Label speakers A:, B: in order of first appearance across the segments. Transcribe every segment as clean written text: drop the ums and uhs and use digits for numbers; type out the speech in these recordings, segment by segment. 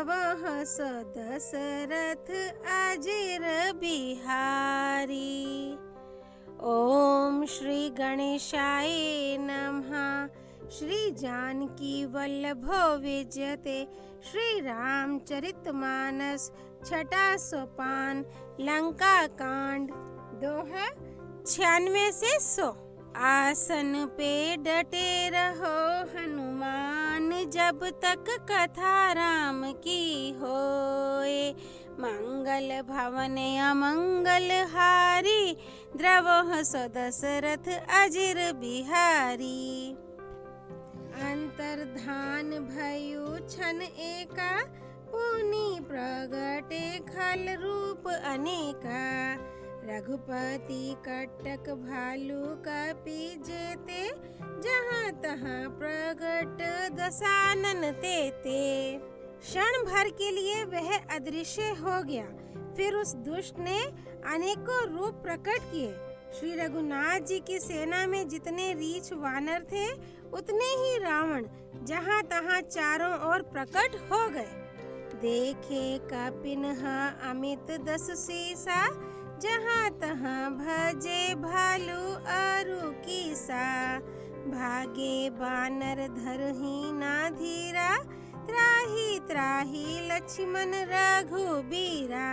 A: द्रवहस दशरथ अजिर बिहारी। ओम श्री गणेशाय नमः। श्री जानकी वल्लभो विजयते। श्री रामचरितमानस छठा सोपान लंका कांड। दोहा 96 से 100। आसन पे डटे रहो हनुमान, जब तक कथा राम की होए। मंगल भवन अमंगल हारी, द्रवहस दशरथ अजिर बिहारी। अंतर्धान भयु छन एका, पुनि प्रगटे खल रूप अनेका। रघुपति कटक भालू कपि जेते, जहाँ तहाँ प्रगट दशानन तेते। क्षण भर के लिए वह अदृश्य हो गया। फिर उस दुष्ट ने अनेकों रूप प्रकट किए। श्री रघुनाथ जी की सेना में जितने रीछ वानर थे, उतने ही रावण जहाँ तहाँ चारों ओर प्रकट हो गए। देखे कपिनह अमित दस सीसा, जहाँ तहाँ भजे भालू अरु कीसा। भागे बानर धरही ना धीरा, त्राही त्राही लक्ष्मण रघुबीरा।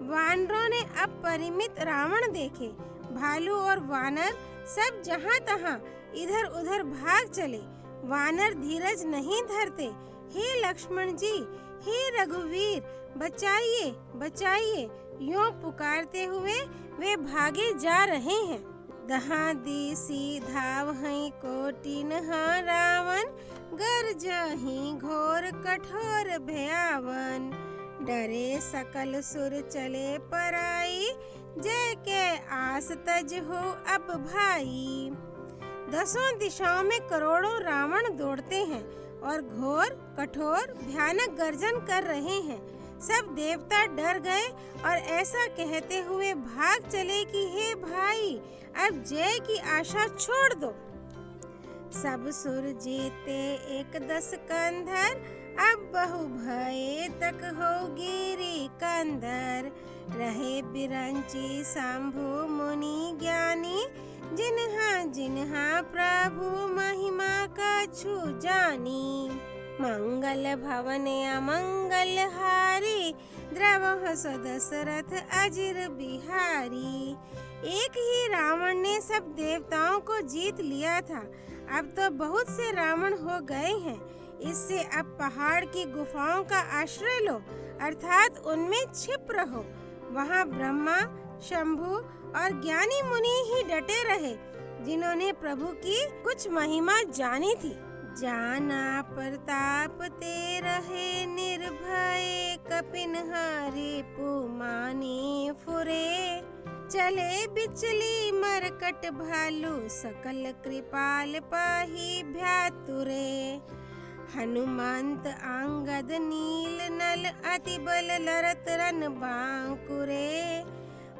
A: वानरों ने अपरिमित रावण देखे। भालू और वानर सब जहाँ तहाँ इधर उधर भाग चले। वानर धीरज नहीं धरते। हे लक्ष्मण जी, हे रघुवीर, बचाइए बचाइए, यूं पुकारते हुए वे भागे जा रहे हैं। दहाँ दिसी धावहि कोटिन रावण, गरजहि घोर कठोर भयावन। डरे सकल सुर चले पराई, जय के आस तज हो अब भाई। दसों दिशाओं में करोड़ों रावण दौड़ते हैं और घोर कठोर भयानक गर्जन कर रहे हैं। सब देवता डर गए और ऐसा कहते हुए भाग चले कि हे भाई, अब जय की आशा छोड़ दो। सब सुर जीते एक दस कंधर, अब बहु भये तक हो गिरी कंदर। रहे बिरंची शंभु मुनि ज्ञानी, जिन्हा जिन्हा प्रभु महिमा कछु जानी। मंगल भवन अमंगल हारी, द्रवहस दशरथ अजिर बिहारी। एक ही रावण ने सब देवताओं को जीत लिया था। अब तो बहुत से रावण हो गए हैं। इससे अब पहाड़ की गुफाओं का आश्रय लो, अर्थात उनमें छिप रहो। वहाँ ब्रह्मा, शंभु और ज्ञानी मुनि ही डटे रहे, जिन्होंने प्रभु की कुछ महिमा जानी थी। जाना प्रताप ते रहे निर्भय, कपिनहारी पुमानी फुरे। चले बिचली मरकट भालू, सकल कृपाल पाही भ्यातुरे। हनुमंत अंगद नील नल, अति बल लरत रन बांकुरे।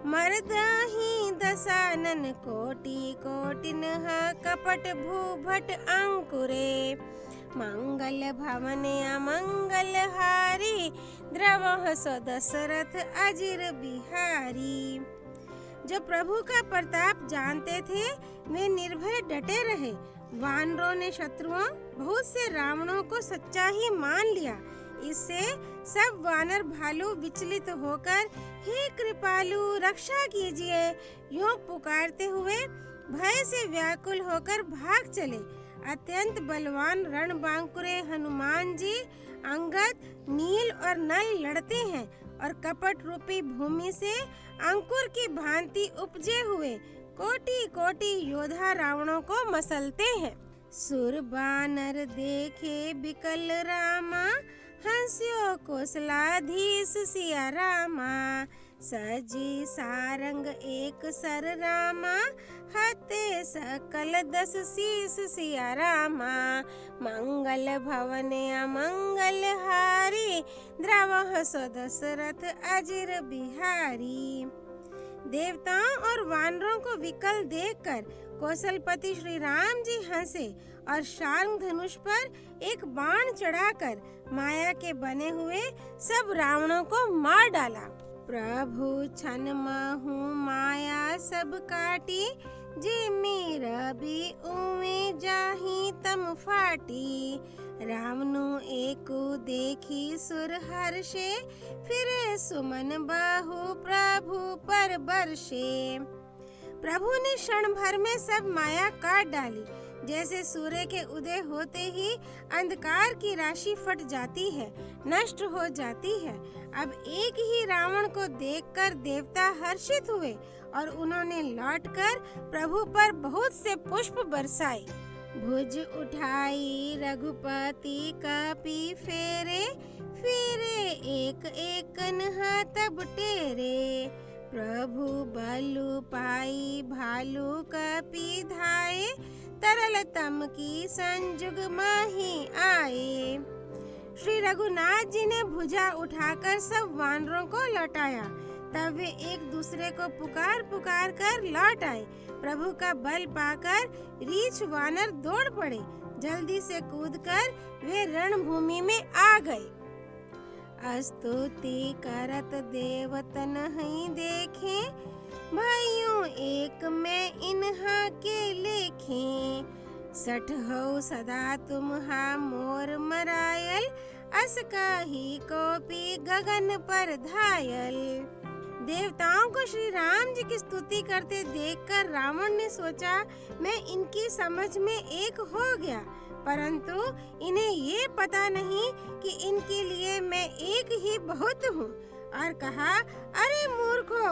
A: मर्दहि दशानन कोटि कोटिनः, कपट भूभट अंकुरे। मंगल भवन अमंगल हारी, द्रवहस दशरथ अजिर बिहारी। जो प्रभु का प्रताप जानते थे, वे निर्भय डटे रहे। वानरों ने शत्रुओं बहुत से रावणों को सच्चा ही मान लिया। इससे सब वानर भालू विचलित होकर, हे कृपालु रक्षा कीजिए, यूं पुकारते हुए भय से व्याकुल होकर भाग चले। अत्यंत बलवान रणबांकुरे हनुमान जी अंगद, नील और नल लड़ते हैं और कपट रूपी भूमि से अंकुर की भांति उपजे हुए कोटि कोटि योद्धा रावणों को मसलते हैं। सुर बानर देखे बिकल रामा, हंस्यो कौशलाधीश सिया रामा। सजी सारंग एक सर रामा, हते सकल दस शीस सिया रामा। मंगल भवन अमंगल हारी, द्रवहस दशरथ अजिर बिहारी। देवताओं और वानरों को विकल देखकर कौशलपति श्री राम जी हंसे और शार्ंग धनुष पर एक बाण चढ़ाकर माया के बने हुए सब रावणों को मार डाला। प्रभु छन महु माया सब काटी, जे मेरा भी उमे जाही तम फाटी। रावणु एको देखी सुर हर्षे, फिरे सुमन बहु प्रभु पर बरसे। प्रभु ने क्षण भर में सब माया काट डाली। जैसे सूर्य के उदय होते ही अंधकार की राशि फट जाती है, नष्ट हो जाती है। अब एक ही रावण को देखकर देवता हर्षित हुए और उन्होंने लौटकर प्रभु पर बहुत से पुष्प बरसाए। भुज उठाई रघुपति कपि फेरे, फिरे एक एक कन्हा तब टेरे। प्रभु बलु पाई भालू कपि धाये, तरलतम की संजुग माही आए। श्री रघुनाथ जी ने भुजा उठाकर सब वानरों को लौटाया। तब वे एक दूसरे को पुकार पुकार कर लौट आए। प्रभु का बल पाकर रीछ वानर दौड़ पड़े। जल्दी से कूदकर वे रणभूमि में आ गए। स्तुति करत देवतन ही देखे, भाइयों एक मैं इन्हा के लेखे। सठ हो सदा तुम्हा मोर मरायल, अस काही कोपी गगन पर धायल। देवताओं को श्री राम जी की स्तुति करते देखकर रावण ने सोचा मैं इनकी समझ में एक हो गया, परंतु इन्हें ये पता नहीं कि इनके लिए मैं एक ही बहुत हूँ। और कहा, अरे मूर्खो,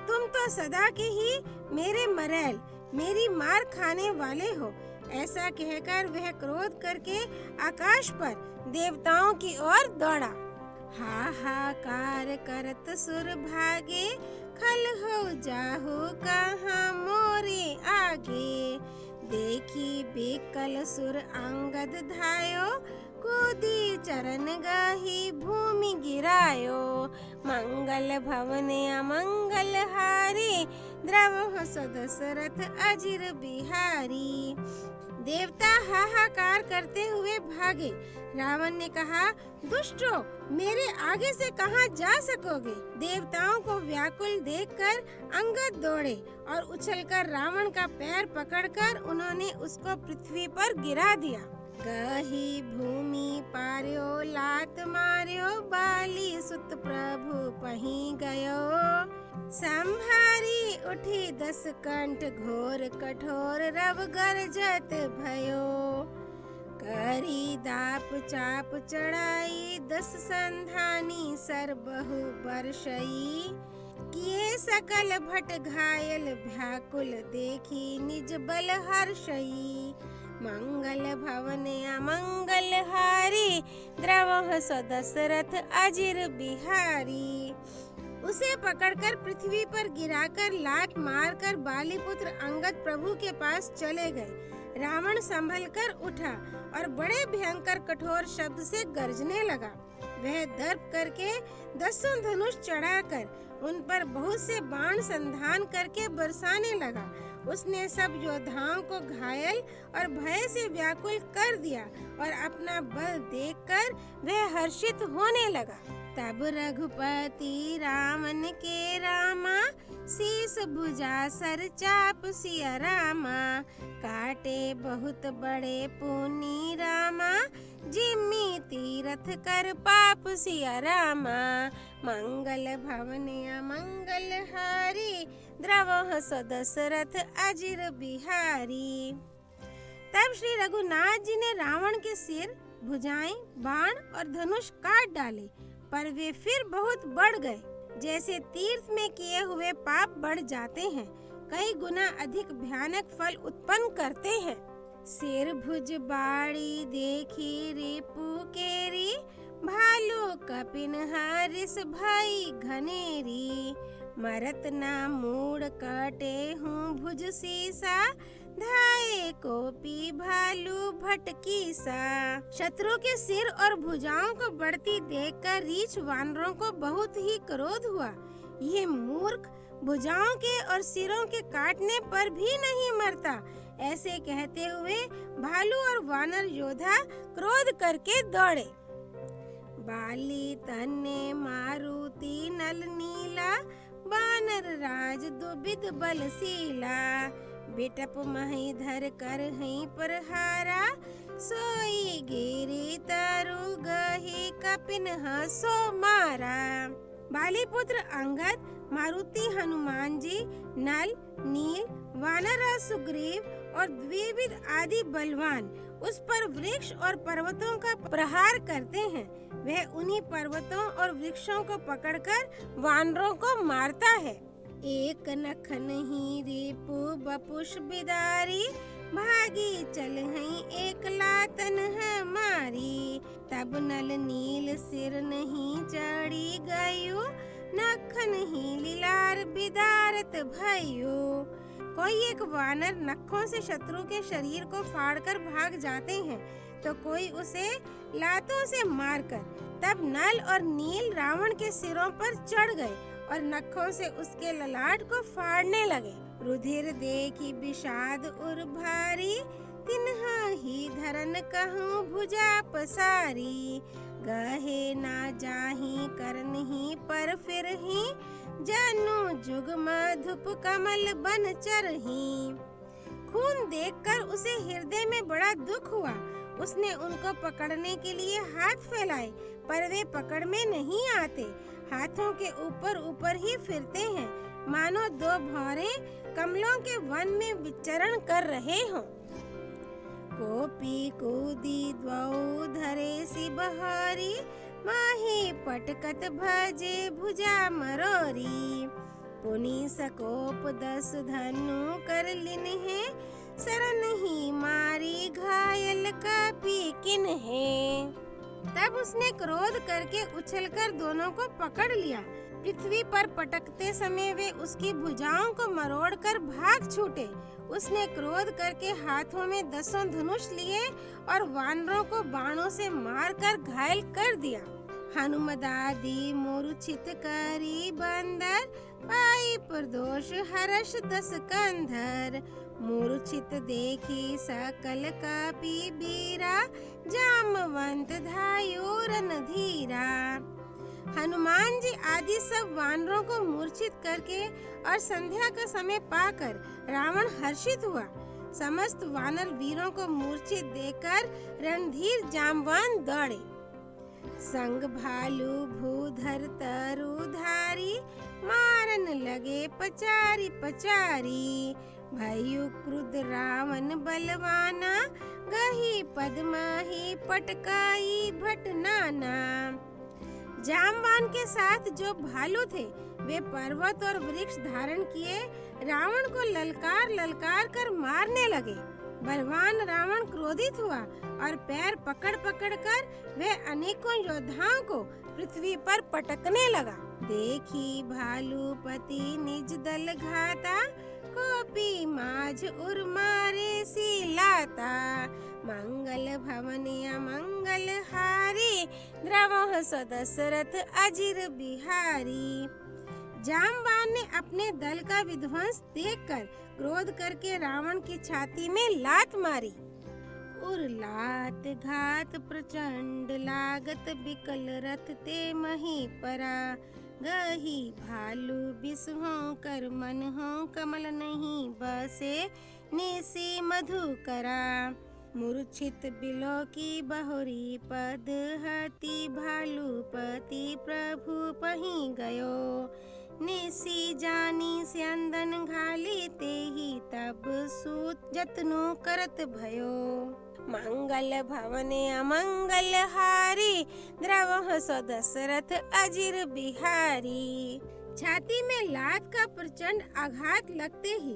A: तुम तो सदा के ही मेरे मरैल, मेरी मार खाने वाले हो। ऐसा कहकर वह क्रोध करके आकाश पर देवताओं की ओर दौड़ा। हाहाकार करत सुर भागे, खल हो जाहु कहाँ मोरे आगे। देखी बेकल सुर अंगद धायो, कूदी चरण गाही भूमि गिरायो। मंगल भवन अमंगल हारी, द्रव सदशरथ अजिर बिहारी। देवता हाहाकार करते हुए भागे। रावण ने कहा, दुष्टों, मेरे आगे से कहां जा सकोगे। देवताओं को व्याकुल देखकर अंगद दौड़े और उछलकर रावण का पैर पकड़कर उन्होंने उसको पृथ्वी पर गिरा दिया। कही भूमि पार्यो लात मार्यो, बाली सुत प्रभु पही गयो। संभारी उठी 10 कंठ, घोर कठोर रव गरजत भयो। करी दाप चाप चढ़ाई, 10 संधानी सर बहु बरसई। किए सकल भट घायल, व्याकुल देखी निज बल हर्षई। मंगल भवन अमंगल हारी, द्रवह सदशरथ अजिर बिहारी। उसे पकड़कर पृथ्वी पर गिराकर लात मारकर बालीपुत्र अंगद प्रभु के पास चले गए। रावण संभल कर उठा और बड़े भयंकर कठोर शब्द से गरजने लगा। वह दर्प करके 10 धनुष चढ़ाकर उन पर बहुत से बाण संधान करके बरसाने लगा। उसने सब योद्धाओं को घायल और भय से व्याकुल कर दिया और अपना बल देखकर वह हर्षित होने लगा। तब रघुपति रामन के रामा, शीस भुजा सर चाप सिया रामा। काटे बहुत बड़े पुनि रामा, जिम्मी तीरथ कर पाप सिया रामा। मंगल भवन अमंगल हारी, द्रवह सदशरथ अजिर बिहारी। तब श्री रघुनाथ जी ने रावण के सिर, भुजाएं, बाण और धनुष काट डाले, पर वे फिर बहुत बढ़ गए। जैसे तीर्थ में किए हुए पाप बढ़ जाते हैं, कई गुना अधिक भयानक फल उत्पन्न करते हैं। सिर भुज बाड़ी देखी रिपु केरी, भालू कपिन हारिस भाई घनेरी। मरत ना मूड काटे हूँ भुज सीसा, धाये कोपी भालू भटकी सा। शत्रु के सिर और भुजाओं को बढ़ती देखकर रीछ वानरों को बहुत ही क्रोध हुआ। ये मूर्ख भुजाओं के और सिरों के काटने पर भी नहीं मरता, ऐसे कहते हुए भालू और वानर योद्धा क्रोध करके दौड़े। बाली तन्ने मारुति नल नीला, वानर राज दुबिद बलशीला। बिटप मही धर कर हई प्रहारा, सोई गिरी तरु गही कपिन हसो मारा। बाली पुत्र अंगद, मारुति हनुमान जी, नल, नील, वानर सुग्रीव और द्विविद आदि बलवान उस पर वृक्ष और पर्वतों का प्रहार करते हैं। वह उन्हीं पर्वतों और वृक्षों को पकड़कर वानरों को मारता है। एक नख नहीं रिपु बपुष बिदारी, भागी चल हई एक लातन हमारी। तब नल नील सिर नहीं चढ़ी गयो, नखन ही लीलार बिदारत भयो। कोई एक वानर नखों से शत्रु के शरीर को फाड़कर भाग जाते हैं तो कोई उसे लातों से मारकर। तब नल और नील रावण के सिरों पर चढ़ गए और नखों से उसके ललाट को फाड़ने लगे। रुधिर देखी विषाद उर भारी, तिन्हा ही धरन कहूँ भुजा पसारी। गहे ना जाही करन ही पर फिर ही, जनु जुग मधुप कमल बन चरही। खून देखकर उसे हृदय में बड़ा दुख हुआ। उसने उनको पकड़ने के लिए हाथ फैलाए, पर वे पकड़ में नहीं आते। हाथों के ऊपर ऊपर ही फिरते हैं, मानो दो भौरे कमलों के वन में विचरण कर रहे हों। कोपी कूदी द्वौ धरे सी बहारी, माही पटकत भजे भुजा मरोरी। पुनि सकोप 10 धनु कर लिन है, सरन ही मारी घायल कपी किन है। तब उसने क्रोध करके उछलकर दोनों को पकड़ लिया। पृथ्वी पर पटकते समय वे उसकी भुजाओं को मरोड़कर भाग छूटे। उसने क्रोध करके हाथों में 10 धनुष लिए और वानरों को बाणों से मारकर घायल कर दिया। हनुमदादि मूर्छित करी बंदर, पाई प्रदोष हर्ष 10 कंधर। मूर्छित देखी सकल कपि बीरा, जामवंत धायो रणधीरा। हनुमान जी आदि सब वानरों को मूर्छित करके और संध्या का समय पाकर रावण हर्षित हुआ। समस्त वानर वीरों को मूर्छित देखकर रणधीर जामवान दौड़े। संग भालू भूधर तरुधारी, मारन लगे पचारी पचारी। भयु क्रुद्ध रावण बलवाना, गही पद्माही पटकाई भट नाना। जामवान के साथ जो भालू थे वे पर्वत और वृक्ष धारण किए रावण को ललकार ललकार कर मारने लगे। बलवान रावण क्रोधित हुआ और पैर पकड़ पकड़ कर वे अनेकों योद्धाओं को पृथ्वी पर पटकने लगा। देखी भालूपति निज दल घाता, कोपी माझ उर मारे सी लाता। मंगल भवन अमंगल हारी, द्रवह दशरथ अजिर बिहारी। जामवान ने अपने दल का विध्वंस देखकर क्रोध करके रावण की छाती में लात मारी। उर लात घात प्रचंड लागत, बिकल रथ ते मही परा। गही भालू बिसहो कर मन हो, कमल नहीं बसे निसी मधुकरा। मूर्छित बिलो की बहुरी पद हति, भालूपति प्रभु पही गयो। निसी जानी स्यंदन घाली, ते ही तब सूत जतनु करत भयो। मंगल भवन अमंगल हारी, द्रवह सो दशरथ अजिर बिहारी। छाती में लात का प्रचंड आघात लगते ही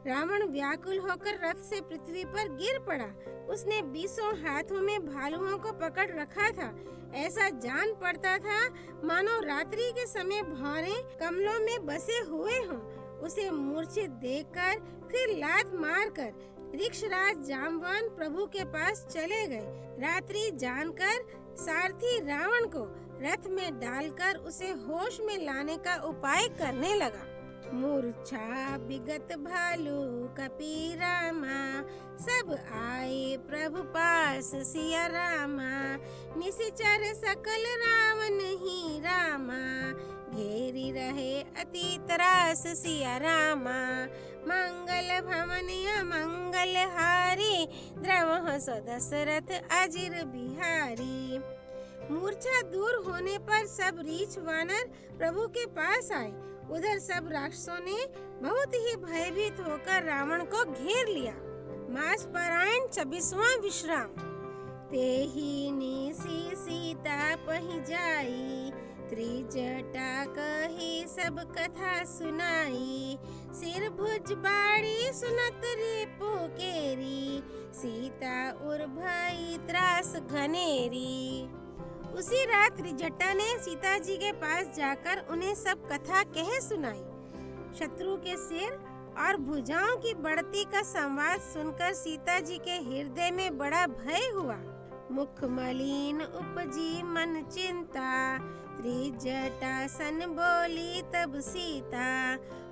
A: रावण व्याकुल होकर रथ से पृथ्वी पर गिर पड़ा। उसने 20 हाथों में भालुओं को पकड़ रखा था। ऐसा जान पड़ता था मानो रात्रि के समय भौरे कमलों में बसे हुए हों। उसे मूर्छित देखकर फिर लात मारकर वृक्षराज जामवान प्रभु के पास चले गए। रात्रि जानकर सारथी रावण को रथ में डालकर उसे होश में लाने का उपाय करने लगा। मूर्छा विगत भालू कपी रामा, सब आए प्रभु पास सिया रामा। निशिचर सकल रावण ही रामा, घेरी रहे अति त्रास सिया रामा। मंगल भवन अमंगल हारी, द्रवह सो दशरथ अजिर बिहारी। मूर्छा दूर होने पर सब रीछ वानर प्रभु के पास आए। उधर सब राक्षसों ने बहुत ही भयभीत होकर रावण को घेर लिया। मास पारायण 26वां विश्राम। तेहि निशि सीता पहि जाई, त्रिजटा कही सब कथा सुनाई। सिर भुज बाड़ी सुनत रिपु केरी, सीता उर भई त्रास घनेरी। उसी रात त्रिजटा ने सीता जी के पास जाकर उन्हें सब कथा कह सुनाई। शत्रु के सिर और भुजाओं की बढ़ती का संवाद सुनकर सीता जी के हृदय में बड़ा भय हुआ। मुख मलिन उपजी मन चिंता, त्रिजटा सन बोली तब सीता।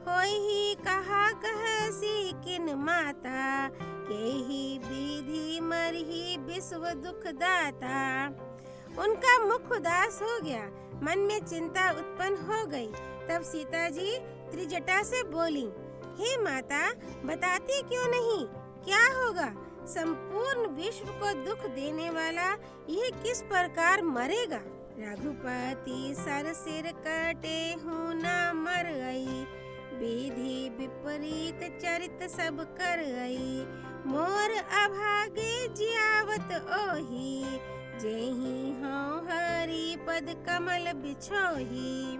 A: होई ही कहा कहसी किन माता, केहि विधि मरहि विश्व दुख दाता। उनका मुख उदास हो गया, मन में चिंता उत्पन्न हो गई। तब सीता जी त्रिजटा से बोली, हे माता, बताती क्यों नहीं, क्या होगा? संपूर्ण विश्व को दुख देने वाला यह किस प्रकार मरेगा? रघुपति सर सिर कटे हूँ ना मर गई, विधि विपरीत चरित सब कर गई। मोर अभागे जियावत ओही, जेहि हूँ हरि पद कमल बिछोही।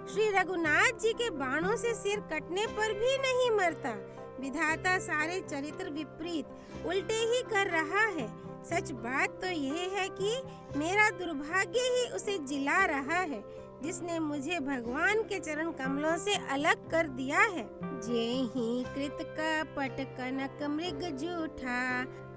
A: श्री रघुनाथ जी के बाणों से सिर कटने पर भी नहीं मरता। विधाता सारे चरित्र विपरीत उल्टे ही कर रहा है। सच बात तो यह है कि मेरा दुर्भाग्य ही उसे जिला रहा है, जिसने मुझे भगवान के चरण कमलों से अलग कर दिया है। जेहि कृत कपट कनक मृग जूठा,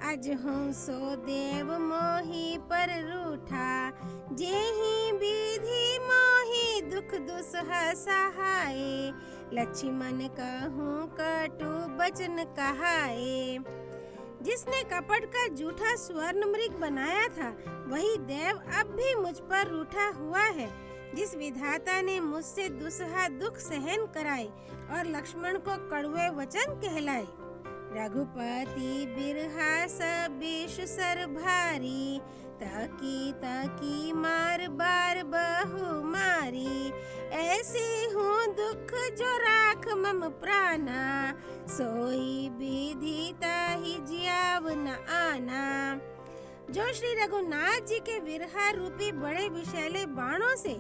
A: अजहूँ सो देव मोहि पर रूठा। जेहि विधि मोहि दुख दुसह सहाय, लक्ष्मण कहूँ कटु बचन कहाए। जिसने कपट का जूठा स्वर्ण मृग बनाया था, वही देव अब भी मुझ पर रूठा हुआ है। जिस विधाता ने मुझसे दुसहा दुख सहन कराए और लक्ष्मण को कड़वे वचन कहलाए। रघुपति बिरहा सब विष सर भारी, ताकी ताकी मार बार बहु मारी। ऐसे हूँ दुख जो राख मम प्राणा, सोई विधि ताहि जियाव न आना। जो श्री रघुनाथ जी के विरहा रूपी बड़े विषैले बाणों से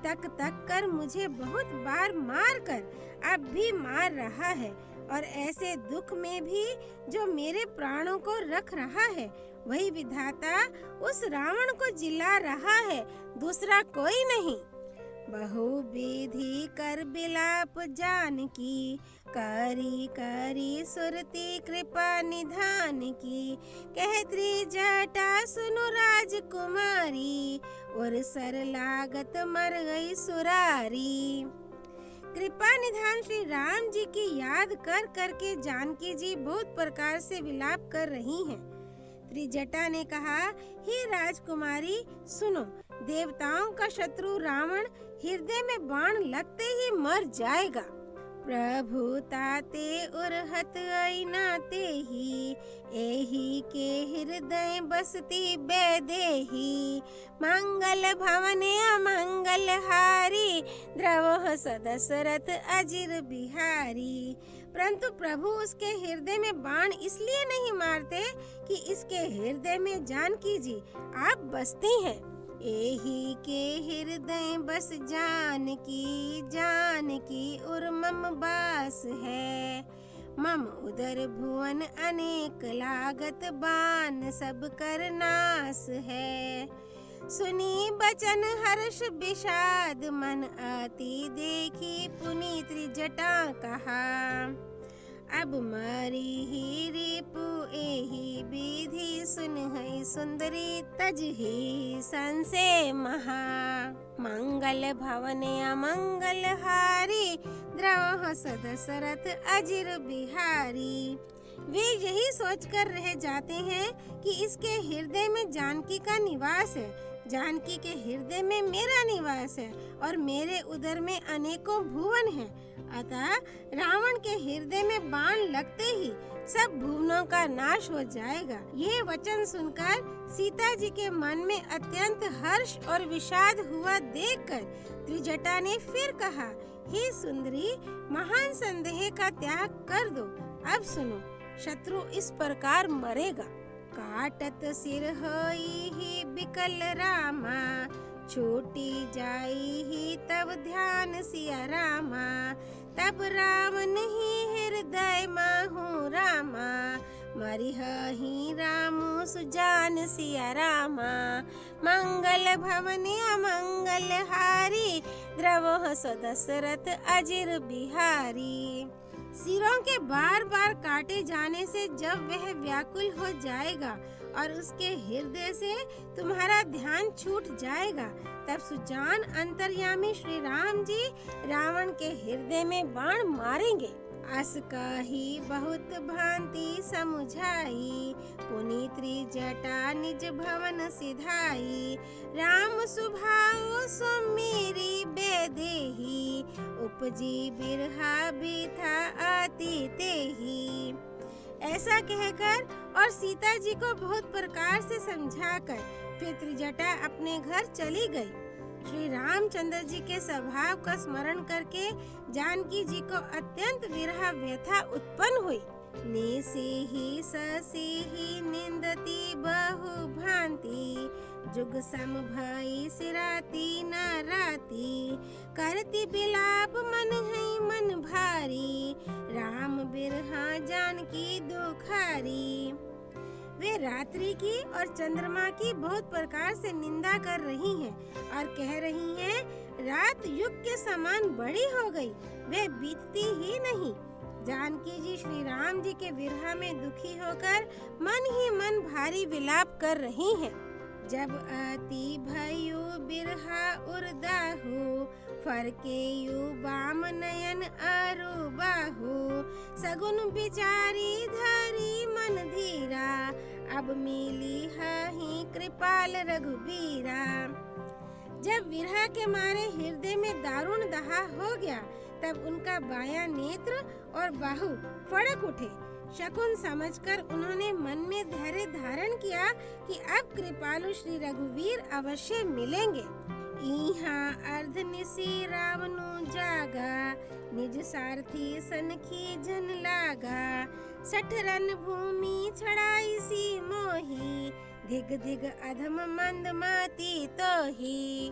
A: तक तक कर मुझे बहुत बार मार कर अब भी मार रहा है, और ऐसे दुख में भी जो मेरे प्राणों को रख रहा है, वही विधाता उस रावण को जिला रहा है, दूसरा कोई नहीं। बहु विधि कर बिलाप जानकी, करी करी सुरती कृपा निधान की। कह त्रिजटा सुनु राजकुमारी, और सर लागत मर गई सुरारी। कृपा निधान श्री राम जी की याद कर करके जानकी जी बहुत प्रकार से विलाप कर रही हैं। त्रिजटा ने कहा, हे राजकुमारी सुनो, देवताओं का शत्रु रावण हृदय में बाण लगते ही मर जाएगा। प्रभु ताते उरहत नाते ही, एही के हृदय बसती बेदेही। मंगल भवन अमंगल हारी, द्रवह दशरथ अजिर बिहारी। परंतु प्रभु उसके हृदय में बाण इसलिए नहीं मारते कि इसके हृदय में जानकी जी आप बसती हैं। एही के हृदय बस जानकी, जानकी उर मम बास है। मम उदर भुवन अनेक लागत, बान सब कर नास है। सुनी बचन हर्ष विषाद, मन आती देखी पुनि त्रिजटा कहा। अब मरी ही रिपु एही विधि, सुन है सुंदरी तज ही संशय महा। मंगल भवन अमंगल हारी, द्रवः स दशरथ अजिर बिहारी। वे यही सोचकर रह जाते हैं कि इसके हृदय में जानकी का निवास है, जानकी के हृदय में मेरा निवास है और मेरे उदर में अनेकों भुवन हैं। अतः रावण के हृदय में बाण लगते ही सब भुवनों का नाश हो जाएगा। ये वचन सुनकर सीता जी के मन में अत्यंत हर्ष और विषाद हुआ देखकर त्रिजटा ने फिर कहा, हे सुंदरी, महान संदेह का त्याग कर दो। अब सुनो, शत्रु इस प्रकार मरेगा। काटत सिर होई ही बिकल रामा, छूटी जाई ही तब ध्यान सिया रामा। तब रावण ही हृदय माहू रामा, मरिह ही रामु सुजान सिया रामा। मंगल भवन अमंगल हारी, द्रवः स दशरथ अजिर बिहारी। सिरों के बार बार काटे जाने से जब वह व्याकुल हो जाएगा और उसके हृदय से तुम्हारा ध्यान छूट जाएगा, तब सुजान अंतर्यामी श्री राम जी रावण के हृदय में बाण मारेंगे। अस कही बहुत भांति समुझाई, पुनि त्रिजटा निज भवन सिधाई। राम सुभाओ सुमीरी बेदेही, उपजी बिरहा बिथा आती तेही। ऐसा कहकर और सीता जी को बहुत प्रकार से समझाकर फिर त्रिजटा अपने घर चली गई। श्री रामचंद्र जी के स्वभाव का स्मरण करके जानकी जी को अत्यंत विरह व्यथा उत्पन्न हुई। निसिहि ससिहि निंदती बहु भांति, जुग सम भई सिराती न राती। करती बिलाप मन है मन भारी, राम बिरहा जानकी दुखारी। वे रात्रि की और चंद्रमा की बहुत प्रकार से निंदा कर रही हैं और कह रही हैं, रात युग के समान बड़ी हो गई, वे बीतती ही नहीं। जानकी जी श्री राम जी के विरह में दुखी होकर मन ही मन भारी विलाप कर रही हैं। जब अति भयो बिरहा उर्दाहु, फरके यु बाम नयन अरु बाहु। सगुन बिचारी धरी मन धीरा, अब मिली ही कृपाल रघुबीरा। जब विरह के मारे हृदय में दारुण दहा हो गया, तब उनका बायां नेत्र और बाहु फड़क उठे। शकुन समझकर उन्होंने मन में धैर्य धारण किया कि अब कृपालु श्री रघुवीर अवश्य मिलेंगे। इहाँ अर्ध निसी रावनु जागा, निज सारथी सनखी जन लागा। सठ रन भूमि छड़ाई सी मोही, धिग धिग अधम मंद माती तोही।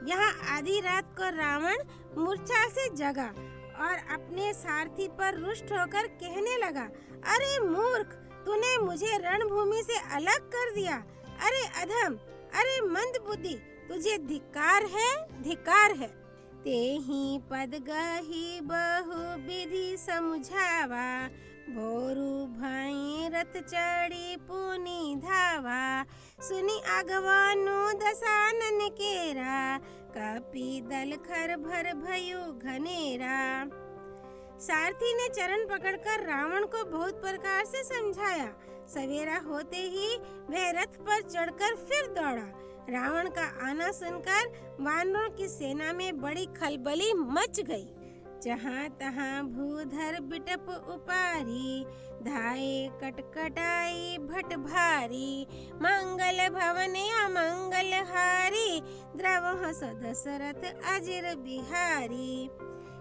A: यहाँ आधी रात को रावण मूर्छा से जगा और अपने सारथी पर रुष्ट होकर कहने लगा, अरे मूर्ख, तूने मुझे रणभूमि से अलग कर दिया। अरे अधम, अरे मंद बुद्धि, तुझे धिक्कार है, धिक्कार है। तेहि पद गही बहु विधि समुझावा, भोरु भई रथ चढ़ी पुनि धावा। सुनि अगवानु दसानन केरा, कपि दल खर भर भयो घनेरा। सारथी ने चरण पकड़कर रावण को बहुत प्रकार से समझाया। सवेरा होते ही वह रथ पर चढ़कर फिर दौड़ा। रावण का आना सुनकर वानरों की सेना में बड़ी खलबली मच गई। जहाँ तहाँ भूधर बिटप उपारी, धाये कटकटाई भट भारी। मंगल भवन अमंगल हारी, द्रवः स दशरथ अजिर बिहारी।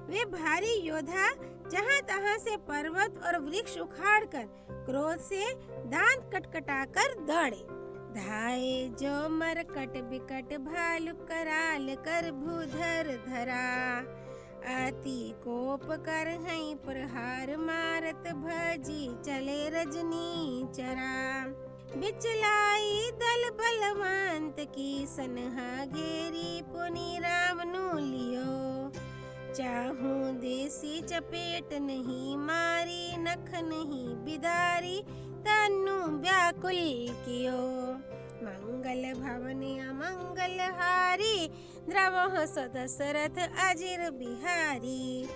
A: वे भारी योद्धा जहाँ तहाँ से पर्वत और वृक्ष उखाड़कर क्रोध से दांत कटकटाकर दौड़े। धाये जो मरकट बिकट भालु कराल कर भूधर धरा। अति कोप कर हई प्रहार मारत भजी चले रजनी चरा। बिचलाई दल बलवंत की सनहा घेरी पुनि रावनु लियो। चाहूं देसी चपेट नहीं मारी, नख नहीं बिदारी तन्नु व्याकुल कियो। मंगल भवन अमंगल हारी, द्रवः स दशरथ अजिर बिहारी।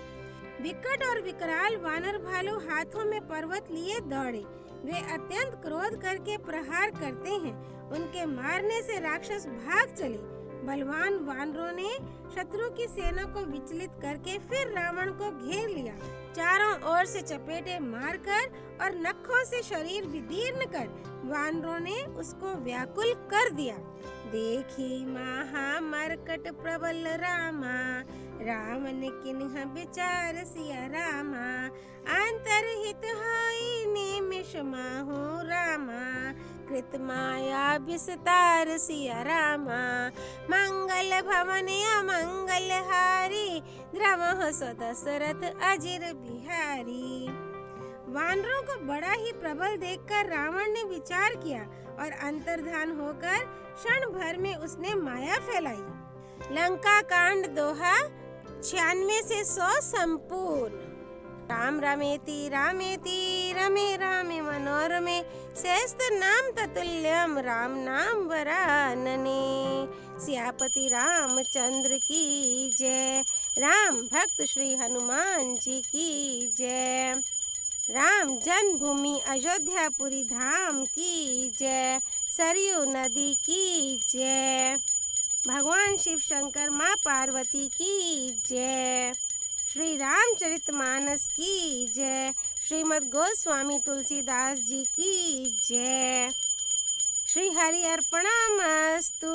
A: विकट और विकराल वानर भालू हाथों में पर्वत लिए दौड़े। वे अत्यंत क्रोध करके प्रहार करते हैं। उनके मारने से राक्षस भाग चले। बलवान वानरों ने शत्रु की सेना को विचलित करके फिर रावण को घेर लिया। चारों ओर से चपेटे मारकर और नखों से शरीर विदीर्ण कर वानरों ने उसको व्याकुल कर दिया। देखी महामरकट प्रबल रामा, रावण किन्ह विचार सिया रामा। अंतरहित होई निमिष माहु रामा, कृत माया विस्तार सिया रामा। मंगल भवन अमंगल हारी, द्रवह दशरथ अजिर बिहारी। वानरों को बड़ा ही प्रबल देखकर रावण ने विचार किया और अंतर्धान होकर क्षण भर में उसने माया फैलाई। लंका कांड दोहा 96 से 100 संपूर्ण। राम रमेति रामेति रमे रामे मनोरमे, श्रेष्ठ नाम ततुल्यम राम नाम वरानने। सियापति रामचंद्र की जय, राम भक्त श्री हनुमान जी की जय। राम जन्मभूमि अयोध्यापुरी धाम की जय, सरयू नदी की जय। भगवान शिव शंकर माँ पार्वती की जय। श्री रामचरितमानस की जय। श्रीमद् गोस्वामी तुलसीदास जी की जय। श्री हरि अर्पणमस्तु।